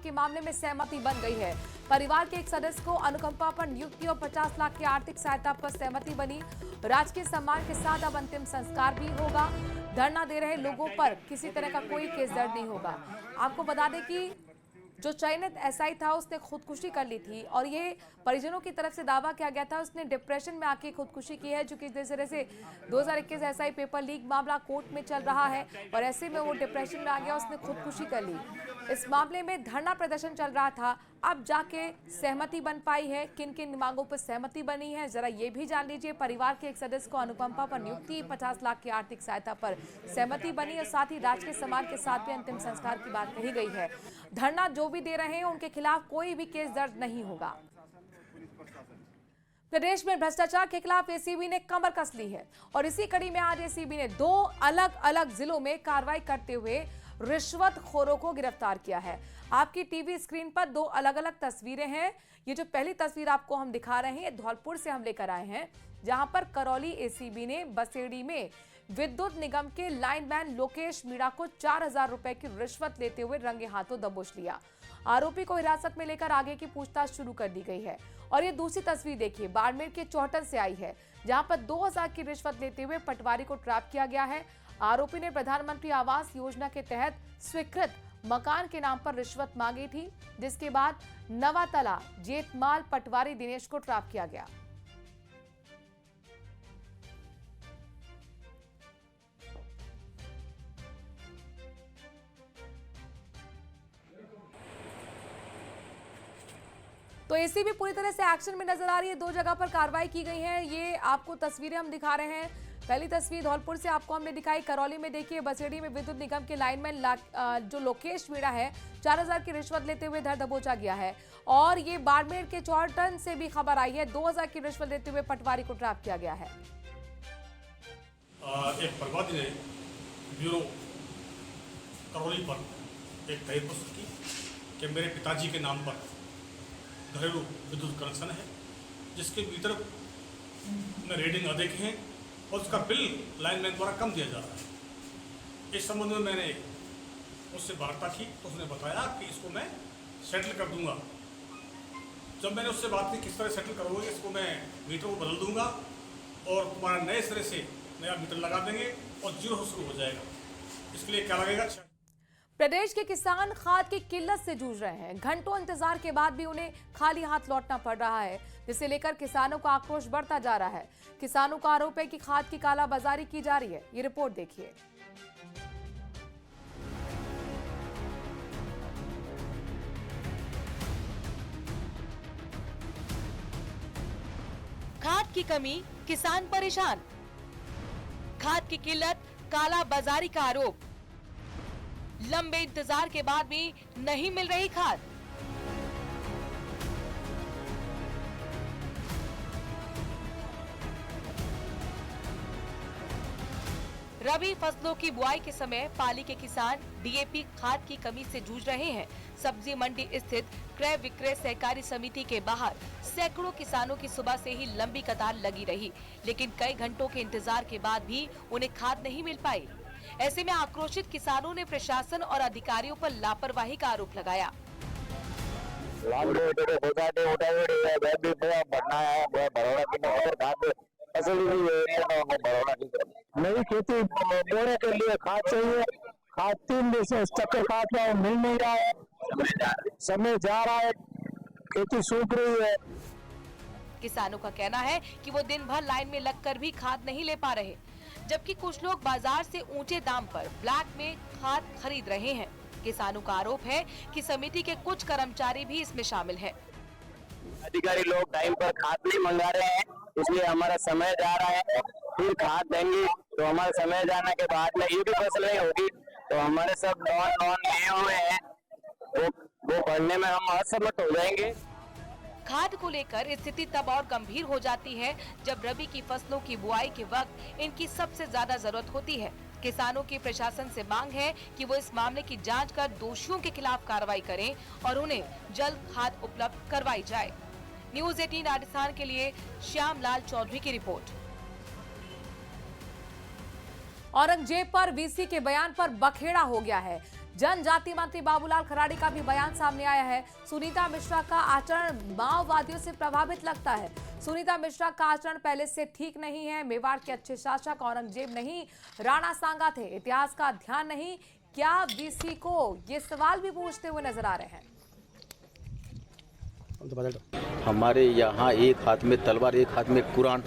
के मामले में सहमति बन गई है। परिवार के एक सदस्य को अनुकंपा पर नियुक्ति और 50 लाख की आर्थिक सहायता पर सहमति बनी। राजकीय सम्मान के साथ अब अंतिम संस्कार भी होगा। धरना दे रहे लोगों पर किसी तरह का कोई केस दर्ज नहीं होगा। आपको बता दें कि जो चयनित एसआई था उसने खुदकुशी कर ली थी और ये परिजनों की तरफ से दावा किया गया था उसने डिप्रेशन में आके खुदकुशी की है। चूंकि जिस तरह से 2021 एसआई पेपर लीक मामला कोर्ट में चल रहा है और ऐसे में वो डिप्रेशन में आ गया, उसने खुदकुशी कर ली। इस मामले में धरना प्रदर्शन चल रहा था, अब जाके सहमति बन पाई है। किन किन मांगों पर सहमति बनी है जरा ये भी जान लीजिए। परिवार के एक सदस्य को अनुकंपा पर नियुक्ति, 50 लाख की आर्थिक सहायता पर सहमति बनी और साथ ही राजकीय सम्मान के साथ भी अंतिम संस्कार की बात कही गई है। धरना जो भी दे रहे हैं उनके खिलाफ कोई भी केस दर्ज नहीं होगा। प्रदेश में भ्रष्टाचार के खिलाफ एसीबी ने कमर कस ली है और इसी कड़ी में आज एसीबी ने 2 अलग अलग जिलों में कार्रवाई करते हुए रिश्वतखोरों को गिरफ्तार किया है। आपकी टीवी स्क्रीन पर 2 अलग अलग तस्वीरें हैं। ये जो पहली तस्वीर आपको हम दिखा रहे हैं, धौलपुर से हम लेकर आए हैं, जहां पर करौली एसीबी ने बसेड़ी में विद्युत निगम के लाइनमैन लोकेश मीणा को 4000 रुपए की रिश्वत लेते हुए रंगे हाथों दबोच लिया। आरोपी को हिरासत में लेकर आगे की पूछताछ शुरू कर दी गई है। और ये दूसरी तस्वीर देखिए, बाड़मेर के चौहटन से आई है, जहां पर 2000 की रिश्वत लेते हुए पटवारी को ट्रैप किया गया है। आरोपी ने प्रधानमंत्री आवास योजना के तहत स्वीकृत मकान के नाम पर रिश्वत मांगी थी, जिसके बाद नवातला जेतमाल पटवारी दिनेश को ट्रैप किया गया। तो एसीबी पूरी तरह से एक्शन में नजर आ रही है। 2 जगह पर कार्रवाई की गई है। ये आपको तस्वीरें हम दिखा रहे हैं। पहली तस्वीर धौलपुर से आपको हमने दिखाई। करौली में देखिए बसेड़ी में विद्युत निगम के लाइनमैन जो लोकेश मीणा है, 4000 की रिश्वत लेते हुए धर दबोचा गया है। और ये बाड़मेर के चौहटन से भी खबर आई है, 2000 की रिश्वत लेते हुए पटवारी को ट्रैप किया गया है। एक बर्बादी ने ब्यूरो करौली पर एक तहरीर प्रस्तुत की कि मेरे पिताजी के नाम पर घरेलू विद्युत कनेक्शन है, जिसके भीतर में रेटिंग अधिक है और उसका बिल लाइनमैन द्वारा कम दिया जा रहा है। इस संबंध में मैंने उससे वार्ता की तो उसने बताया कि इसको मैं सेटल कर दूंगा। जब मैंने उससे बात की किस तरह सेटल करोगे, इसको मैं मीटर को बदल दूंगा और तुम्हारा नए सिरे से नया मीटर लगा देंगे और जीरो शुरू हो जाएगा। इसके लिए क्या लगेगा? प्रदेश के किसान खाद की किल्लत से जूझ रहे हैं। घंटों इंतजार के बाद भी उन्हें खाली हाथ लौटना पड़ रहा है, जिसे लेकर किसानों का आक्रोश बढ़ता जा रहा है। किसानों का आरोप है कि खाद की कालाबाजारी की जा रही है। ये रिपोर्ट देखिए। खाद की कमी, किसान परेशान। खाद की किल्लत, कालाबाजारी का आरोप। लंबे इंतजार के बाद भी नहीं मिल रही खाद। रबी फसलों की बुआई के समय पाली के किसान डीएपी खाद की कमी से जूझ रहे हैं। सब्जी मंडी स्थित क्रय विक्रय सहकारी समिति के बाहर सैकड़ों किसानों की सुबह से ही लंबी कतार लगी रही, लेकिन कई घंटों के इंतजार के बाद भी उन्हें खाद नहीं मिल पाई। ऐसे में आक्रोशित किसानों ने प्रशासन और अधिकारियों पर लापरवाही का आरोप लगाया। नई खेती बोने के लिए खाद चाहिए। खाद 3 दिन से चक्कर काट रहा है, मिल नहीं रहा है, समय जा रहा है, खेती सूख रही है। किसानों का कहना है कि वो दिन भर लाइन में लगकर भी खाद नहीं ले पा रहे, जबकि कुछ लोग बाजार से ऊंचे दाम पर ब्लैक में खाद खरीद रहे हैं। किसानों का आरोप है कि समिति के कुछ कर्मचारी भी इसमें शामिल हैं। अधिकारी लोग टाइम पर खाद नहीं मंगा रहे हैं, इसलिए हमारा समय जा रहा है। फिर खाद देंगे तो हमारा समय जाने के बाद में ये भी फसल नहीं होगी, तो हमारे सब नॉन लिए हुए हैं, वो पढ़ने में हम असमर्थ हो जाएंगे। खाद को लेकर स्थिति तब और गंभीर हो जाती है जब रबी की फसलों की बुआई के वक्त इनकी सबसे ज्यादा जरूरत होती है। किसानों की प्रशासन से मांग है कि वो इस मामले की जांच कर दोषियों के खिलाफ कार्रवाई करें और उन्हें जल्द खाद उपलब्ध करवाई जाए। न्यूज 18 राजस्थान के लिए श्यामलाल चौधरी की रिपोर्ट। औरंगजेब पर वीसी के बयान पर बखेड़ा हो गया है। जनजाति मंत्री बाबूलाल खराड़ी का भी बयान सामने आया है। सुनीता मिश्रा का आचरण माओवादियों से प्रभावित लगता है। सुनीता मिश्रा का आचरण पहले से ठीक नहीं है। मेवाड़ के अच्छे शासक औरंगजेब नहीं, राणा सांगा थे। इतिहास का ध्यान नहीं क्या वीसी को, ये सवाल भी पूछते हुए नजर आ रहे हैं। हमारे यहाँ एक हाथ में तलवार, एक हाथ में कुरान।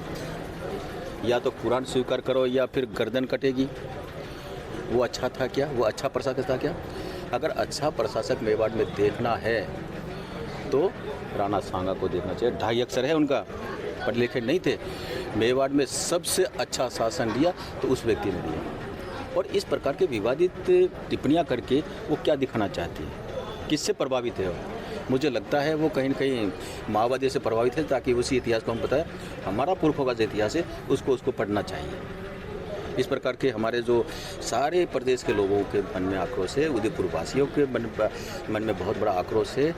या तो कुरान स्वीकार करो या फिर गर्दन कटेगी। वो अच्छा था क्या? वो अच्छा प्रशासक था क्या? अगर अच्छा प्रशासक मेवाड़ में देखना है तो राणा सांगा को देखना चाहिए। 2.5 अक्षर है उनका, पढ़े लिखे नहीं थे। मेवाड़ में सबसे अच्छा शासन लिया तो उस व्यक्ति ने लिया। और इस प्रकार के विवादित टिप्पणियां करके वो क्या दिखाना चाहती है? किससे प्रभावित है वो? मुझे लगता है वो कहीं न कहीं माओवादी से प्रभावित है, ताकि उसी इतिहास को हम बताएं। हमारा पूर्वों का जो इतिहास है उसको पढ़ना चाहिए। इस प्रकार के हमारे जो सारे प्रदेश के लोगों के मन में आक्रोश है, उदयपुर वासियों के मन में बहुत बड़ा आक्रोश है।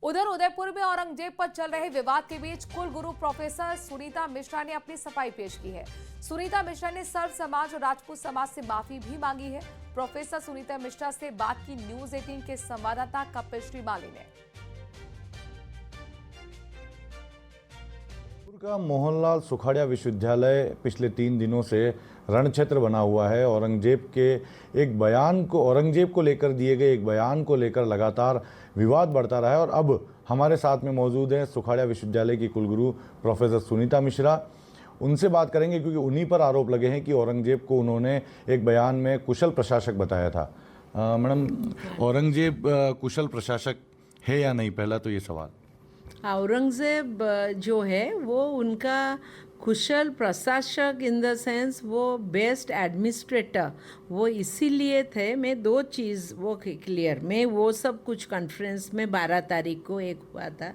उधर उदयपुर में औरंगजेब पर चल रहे विवाद के बीच कुलगुरु प्रोफेसर सुनीता मिश्रा ने अपनी सफाई पेश की है। सुनीता मिश्रा ने सर्व समाज और राजपूत समाज से माफी भी मांगी है। प्रोफेसर सुनीता मिश्रा से बात की न्यूज 18 के संवाददाता कपिल श्रीमाली ने। का मोहनलाल सुखाड़िया विश्वविद्यालय पिछले 3 दिनों से रणक्षेत्र बना हुआ है। औरंगजेब को लेकर दिए गए एक बयान को लेकर लगातार विवाद बढ़ता रहा है और अब हमारे साथ में मौजूद हैं सुखाड़िया विश्वविद्यालय की कुलगुरु प्रोफेसर सुनीता मिश्रा। उनसे बात करेंगे क्योंकि उन्हीं पर आरोप लगे हैं कि औरंगजेब को उन्होंने एक बयान में कुशल प्रशासक बताया था। मैडम, औरंगजेब कुशल प्रशासक है या नहीं, पहला तो ये सवाल। औरंगजेब जो है वो उनका कुशल प्रशासक इन द सेंस वो बेस्ट एडमिनिस्ट्रेटर वो इसीलिए थे। मैं 2 चीज़ वो क्लियर, मैं वो सब कुछ कॉन्फ्रेंस में 12 तारीख को एक हुआ था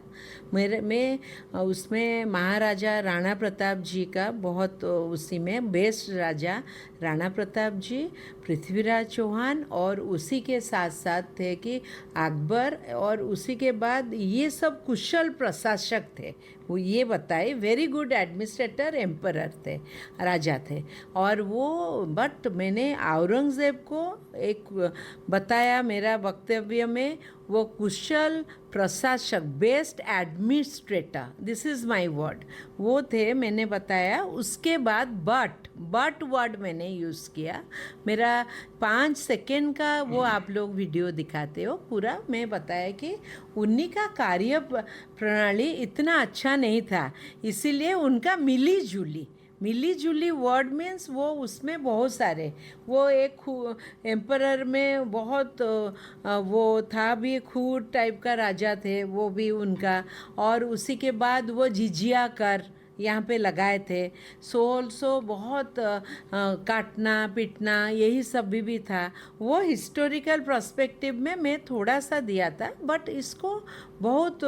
मैं उसमें महाराजा राणा प्रताप जी का बहुत उसी में बेस्ट राजा राणा प्रताप जी, पृथ्वीराज चौहान और उसी के साथ साथ थे कि अकबर और उसी के बाद ये सब कुशल प्रशासक थे। वो ये बताए वेरी गुड एडमिनिस्ट्रेटर एम्परर थे, राजा थे। और वो बट मैंने औरंगजेब को एक बताया मेरा वक्तव्य में, वो कुशल प्रशासक best administrator, this is my word, वो थे मैंने बताया। उसके बाद बट वर्ड मैंने यूज़ किया। मेरा 5 सेकेंड का वो आप लोग वीडियो दिखाते हो पूरा, मैं बताया कि उन्हीं का कार्य प्रणाली इतना अच्छा नहीं था, इसीलिए उनका मिली जुली वर्ड मीन्स वो उसमें बहुत सारे, वो एक एम्परर में बहुत वो था भी, खूर टाइप का राजा थे वो भी उनका। और उसी के बाद वो जिजिया कर यहाँ पे लगाए थे। सो बहुत काटना पीटना यही सब भी था। वो हिस्टोरिकल पर्सपेक्टिव में मैं थोड़ा सा दिया था, बट इसको बहुत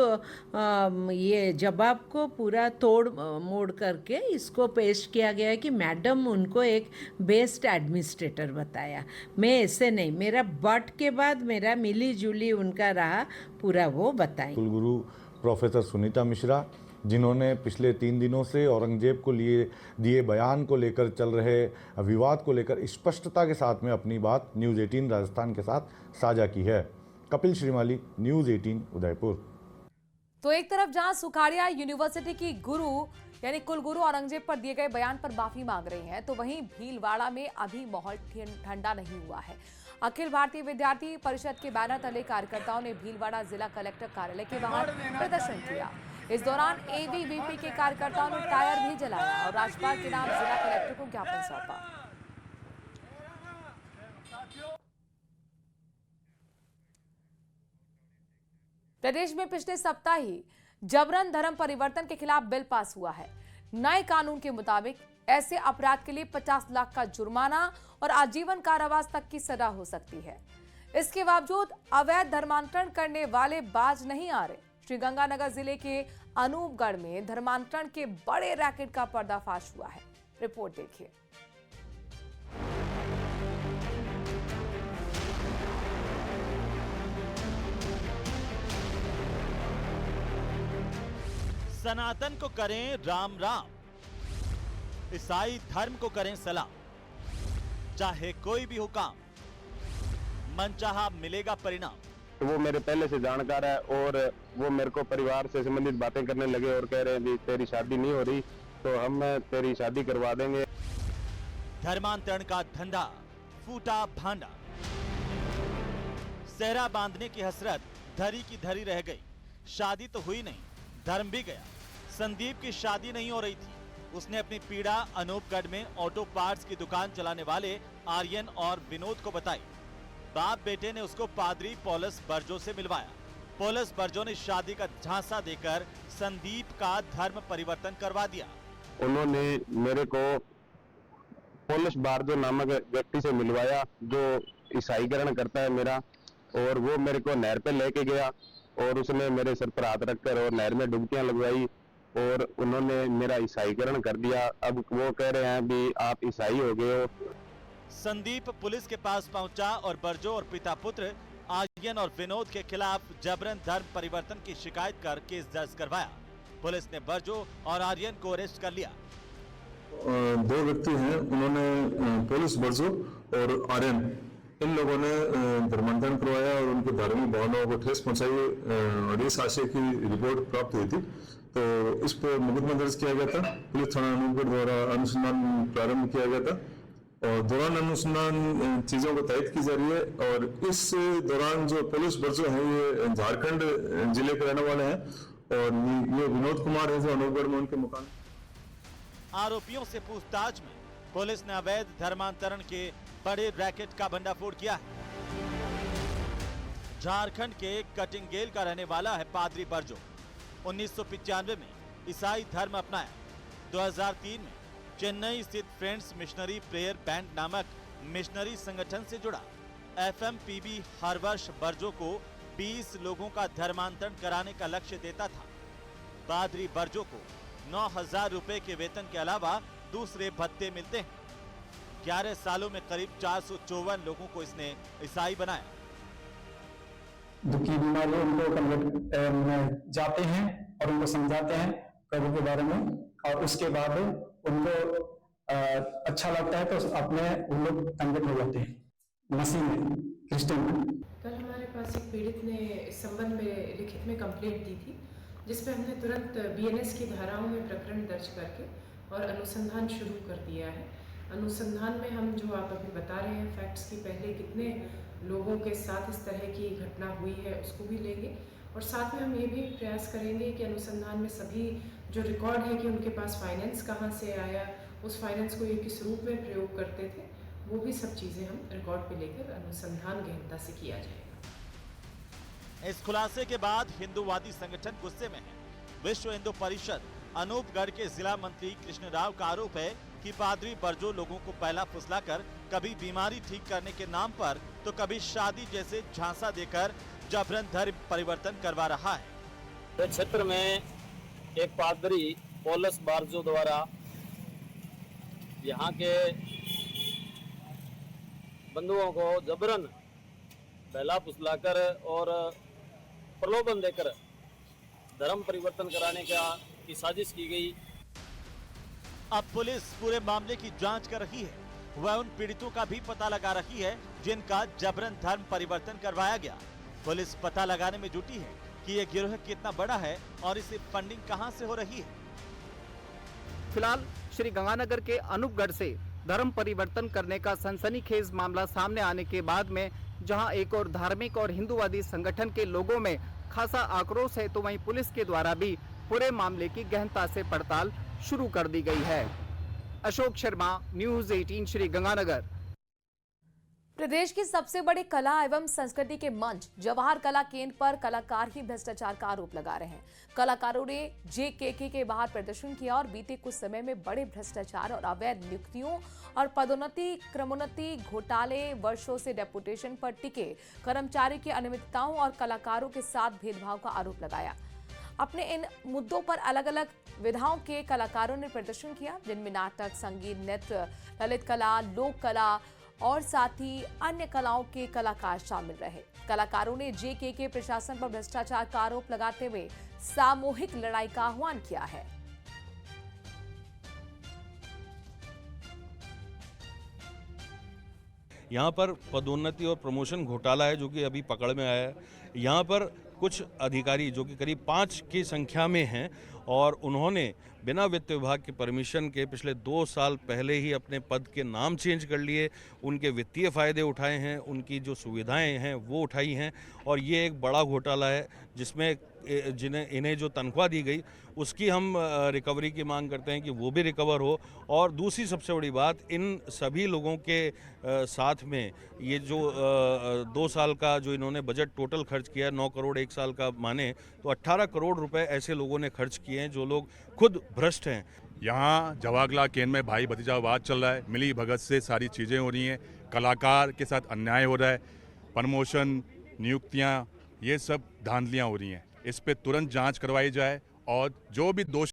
ये जवाब को पूरा तोड़ मोड़ करके इसको पेश किया गया कि मैडम उनको एक बेस्ट एडमिनिस्ट्रेटर बताया। मैं ऐसे नहीं, मेरा बट के बाद मेरा मिली जुली उनका रहा पूरा, वो बताएं। कुलगुरु प्रोफेसर सुनीता मिश्रा, जिन्होंने पिछले 3 दिनों से औरंगजेब को दिए बयान को लेकर चल रहे विवाद को लेकर स्पष्टता के साथ में अपनी बात न्यूज़ 18 राजस्थान के साथ साझा की है। कपिल श्रीमाली, न्यूज़ 18 उदयपुर। तो एक तरफ जहां सुखाड़िया यूनिवर्सिटी की गुरु यानी कुलगुरु औरंगजेब पर दिए गए बयान पर माफी मांग रही हैं, तो वहीं भीलवाड़ा में अभी माहौल ठंडा नहीं हुआ है। अखिल भारतीय विद्यार्थी परिषद के बैनर तले कार्यकर्ताओं ने भीलवाड़ा जिला कलेक्टर कार्यालय के बाहर प्रदर्शन किया। इस दौरान एबीवीपी के कार्यकर्ताओं ने टायर भी जलाया और राज्यपाल के नाम जिला कलेक्टर को ज्ञापन सौंपा। प्रदेश में पिछले सप्ताह ही जबरन धर्म परिवर्तन के खिलाफ बिल पास हुआ है। नए कानून के मुताबिक ऐसे अपराध के लिए 50 लाख का जुर्माना और आजीवन कारावास तक की सजा हो सकती है। इसके बावजूद अवैध धर्मांतरण करने वाले बाज नहीं आ रहे। श्रीगंगानगर जिले के अनूपगढ़ में धर्मांतरण के बड़े रैकेट का पर्दाफाश हुआ है। रिपोर्ट देखिए। सनातन को करें राम राम, ईसाई धर्म को करें सलाम, चाहे कोई भी हो काम, मनचाहा मिलेगा परिणाम। तो वो मेरे पहले से जानकार है और वो मेरे को परिवार से संबंधित बातें करने लगे और कह रहे हैं भी तेरी शादी नहीं हो रही तो हम तेरी शादी करवा देंगे। धर्मांतरण का धंधा फूटा भांडा। सेहरा बांधने की हसरत धरी की धरी रह गई। शादी तो हुई नहीं, धर्म भी गया। संदीप की शादी नहीं हो रही थी। उसने अपनी पीड़ा अनूपगढ़ में ऑटो पार्ट्स की दुकान चलाने वाले आर्यन और विनोद को बताई। बाप बेटे ने उसको पादरी पॉलस बर्जो से मिलवाया। पॉलस बर्जो ने शादी का झांसा देकर संदीप का धर्म परिवर्तन करवा दिया। उन्होंने मेरे को पॉलस बार्जो नामक व्यक्ति से मिलवाया जो ईसाईकरण करता है मेरा, और वो मेरे को नहर पे लेके गया और उसने मेरे सर पर हाथ रखकर और नहर में डुबकियां लगवाई और उन्होंने मेरा ईसाईकरण कर दिया। अब वो कह रहे हैं भी आप ईसाई हो गए हो। संदीप पुलिस के पास पहुंचा और बर्जो और पिता पुत्र आर्यन और विनोद के खिलाफ जबरन धर्म परिवर्तन की शिकायत कर केस दर्ज करवाया। पुलिस ने बर्जो और आर्यन को अरेस्ट कर लिया। दो व्यक्ति हैं, उन्होंने पुलिस बर्जो और आर्यन, इन लोगों ने धर्मांतरण करवाया और उनकी धार्मिक भावनाओं को ठेस पहुंचाई और इस आशय की रिपोर्ट प्राप्त हुई थी। तो इस पर मुकदमा दर्ज किया गया था। पुलिस थाना अनूपगढ़ द्वारा अनुसंधान प्रारंभ किया गया था और दौरान अनुसंधान चीजों को तहत की जा रही है। और इस दौरान जो पुलिस बर्जो है ये झारखंड जिले के रहने वाले हैं और ये विनोद कुमार है जो अनूपगढ़ में उनके मकान। आरोपियों से पूछताछ में पुलिस ने अवैध धर्मांतरण के बड़े रैकेट का भंडाफोड़ किया है। झारखंड के कटिंगेल का रहने वाला है पादरी बर्जो। 1995 में ईसाई धर्म अपनाया। 2003 में चेन्नई स्थित फ्रेंड्स मिशनरी प्रेयर बैंड नामक मिशनरी संगठन से जुड़ा। एफएमपीबी हर वर्ष बर्जो को 20 लोगों का धर्मांतरण कराने का लक्ष्य देता था। पादरी बर्जो को 9,000 रुपए के वेतन के अलावा दूसरे भत्ते मिलते हैं। 11 सालों में करीब 454 लोगों को इसने ईसाई बनाया। दुखी बीमारी उनको कन्वर्ट जाते हैं और उनको समझाते हैं प्रभु के बारे में और उसके बाद उनको अच्छा लगता है तो अपने उन लोग कन्वर्ट हो जाते हैं मसीह में, क्रिश्चियन में। कल हमारे पास एक पीड़ित ने इस संबंध में लिखित में कंप्लेंट दी थी, जिसपे हमने तुरंत बीएनएस की धाराओं में प्रकरण दर्ज करके और अनुसंधान शुरू कर दिया है। अनुसंधान में हम जो आप अभी बता रहे हैं फैक्ट्स की पहले कितने लोगों के साथ इस तरह की घटना हुई है उसको भी लेंगे और साथ में हम ये भी प्रयास करेंगे कि अनुसंधान में सभी जो रिकॉर्ड है कि उनके पास फाइनेंस कहाँ से आया, उस फाइनेंस को ये किस रूप में प्रयोग करते थे, वो भी सब चीज़ें हम रिकॉर्ड पे लेकर अनुसंधान गहनता से किया जाएगा। इस खुलासे के बाद हिंदूवादी संगठन गुस्से में है। विश्व हिंदू परिषद अनूपगढ़ के जिला मंत्री कृष्ण राव का आरोप है कि पादरी बर्जो लोगों को पहला फुसलाकर कभी बीमारी ठीक करने के नाम पर तो कभी शादी जैसे झांसा देकर जबरन धर्म परिवर्तन करवा रहा है। इस क्षेत्र में एक पादरी पॉलस बार्जो द्वारा यहाँ के बंधुओं को जबरन बहला फुसलाकर और प्रलोभन देकर धर्म परिवर्तन कराने की साजिश की गई। अब पुलिस पूरे मामले की जांच कर रही है। वह उन पीड़ितों का भी पता लगा रही है जिनका जबरन धर्म परिवर्तन करवाया गया। पुलिस पता लगाने में जुटी है कि यह गिरोह कितना बड़ा है और इसे फंडिंग कहां से हो रही है। फिलहाल श्री गंगानगर के अनूपगढ़ से धर्म परिवर्तन करने का सनसनीखेज मामला सामने आने के बाद में जहां एक और धार्मिक और हिंदूवादी संगठन के लोगों में खासा आक्रोश है, तो वहीं पुलिस के द्वारा भी पूरे मामले की गहनता से पड़ताल शुरू कर दी गई है। अशोक शर्मा, न्यूज़ 18 श्री गंगानगर। प्रदेश की सबसे बड़े कला एवं संस्कृति के मंच जवाहर कला केंद्र पर कलाकार ही भ्रष्टाचार का आरोप लगा रहे हैं। कलाकारों ने जेकेके के बाहर प्रदर्शन किया और बीते कुछ समय में बड़े भ्रष्टाचार और अवैध नियुक्तियों और पदोन्नति क्रमोन्नति घोटाले, वर्षों से डेपुटेशन पर टिके कर्मचारी की अनियमितताओं और कलाकारों के साथ भेदभाव का आरोप लगाया। अपने इन मुद्दों पर अलग अलग विधाओं के कलाकारों ने प्रदर्शन किया, जिनमें नाटक, संगीत, नृत्य, ललित कला, लोक कला और साथ ही अन्य कलाओं के कलाकार शामिल रहे। कलाकारों ने जेकेके प्रशासन पर भ्रष्टाचार का आरोप लगाते हुए सामूहिक लड़ाई का आह्वान किया है। यहाँ पर पदोन्नति और प्रमोशन घोटाला है जो कि अभी पकड़ में आया है। यहाँ पर कुछ अधिकारी जो कि करीब 5 की संख्या में हैं और उन्होंने बिना वित्त विभाग के परमिशन के पिछले 2 साल पहले ही अपने पद के नाम चेंज कर लिए, उनके वित्तीय फायदे उठाए हैं, उनकी जो सुविधाएं हैं वो उठाई हैं और ये एक बड़ा घोटाला है जिसमें इन्हें जो तनख्वाह दी गई उसकी हम रिकवरी की मांग करते हैं कि वो भी रिकवर हो। और दूसरी सबसे बड़ी बात, इन सभी लोगों के साथ में ये जो 2 साल का जो इन्होंने बजट टोटल खर्च किया है, 9 करोड़ 1 साल का माने तो 18 करोड़ रुपए ऐसे लोगों ने खर्च किए हैं जो लोग खुद भ्रष्ट हैं। यहाँ जवाहरलाल केन में भाई भतीजावाद चल रहा है, मिली भगत से सारी चीज़ें हो रही हैं, कलाकार के साथ अन्याय हो रहा है, प्रमोशन, नियुक्तियाँ, ये सब धांधलियाँ हो रही हैं। इस पे तुरंत जांच करवाई जाए और जो भी दोष